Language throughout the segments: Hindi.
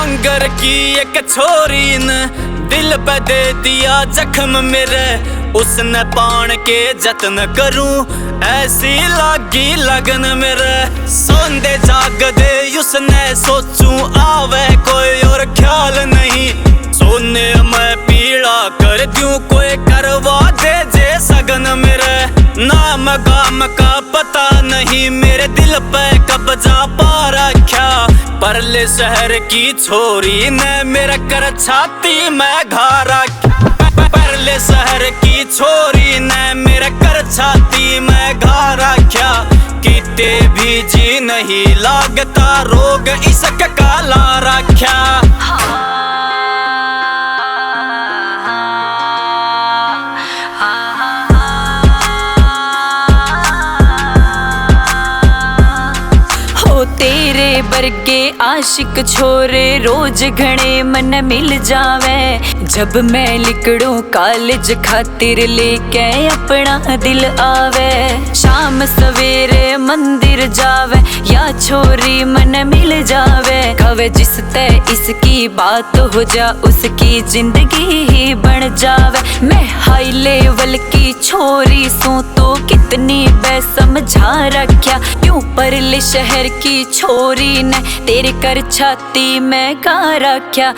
वांगर की एक छोरी ने दिल पे दे दिया जख्म मेरे। उसने पान के जतन करूं ऐसी लागी लगन मेरे। सोंदे जाग दे उसने सोचूं आवे कोई और ख्याल नहीं। सोने मैं पीड़ा कर दूं कोई करवा दे जे सगन मेरे। नाम गाम का पता नहीं मेरे दिल पे कब्जा पा रखा। परले शहर की छोरी ने मेरा कर छाती में घा रखा। परले शहर की छोरी ने मेरा कर छाती में घा रखा। किते भी जी नहीं लागता रोग इसका काला रखा। तेरे बरगे आशिक छोरे रोज घणे मन मिल जावे। जब मैं लिकड़ूं कॉलेज खातिर लेके अपना दिल आवे। शाम सवेरे मंदिर जावे या छोरी मन मिल जावे। कवे जिस ते इसकी बात हो जा उसकी जिंदगी ही बन जावे। मैं हाई लेवल की छोरी सू तो कितनी बेसमझा रखा। क्यों परले शहर की छोरी ने तेरे कर छाती में गा रखा।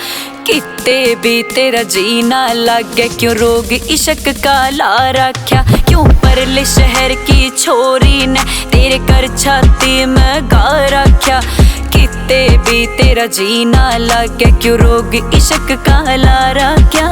किते भी तेरा जीना लगे क्यों रोग इश्क का ला रखा। क्यों परले शहर की छोरी ने तेरे कर छाती में गा रखा। किते भी तेरा जीना लगे क्यों रोग इश्क का ला रखा।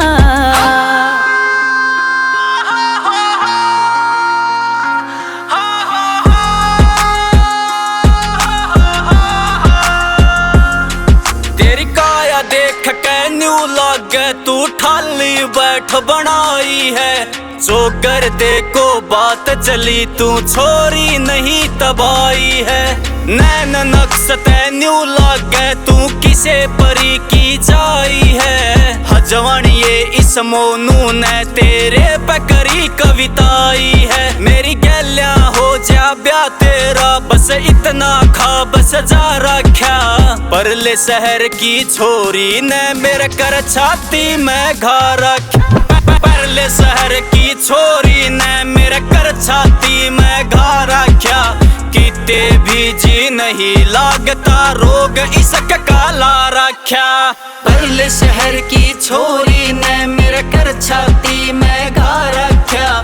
देख के न्यू लागे तू ठाली बैठ बनाई है। जो कर दे को बात चली तू छोरी नहीं तबाई है। नैन नक्श ते न्यू लागे तू किसे परी की जाई है। हजवान ये इस मोनू ने तेरे पे करी कविताई है। मेरी गैलियां हो जा ब्याह तेरा बस इतना ख्वाब सजा रखा। परले शहर की छोरी ने मेरे कर छाती में घा रखा। परले शहर की छोरी ने मेरे कर छाती में घा रखा। किते भी जी नहीं लागता रोग इसका काला रखा। परले शहर की छोरी ने मेरे कर छाती में घा रखा।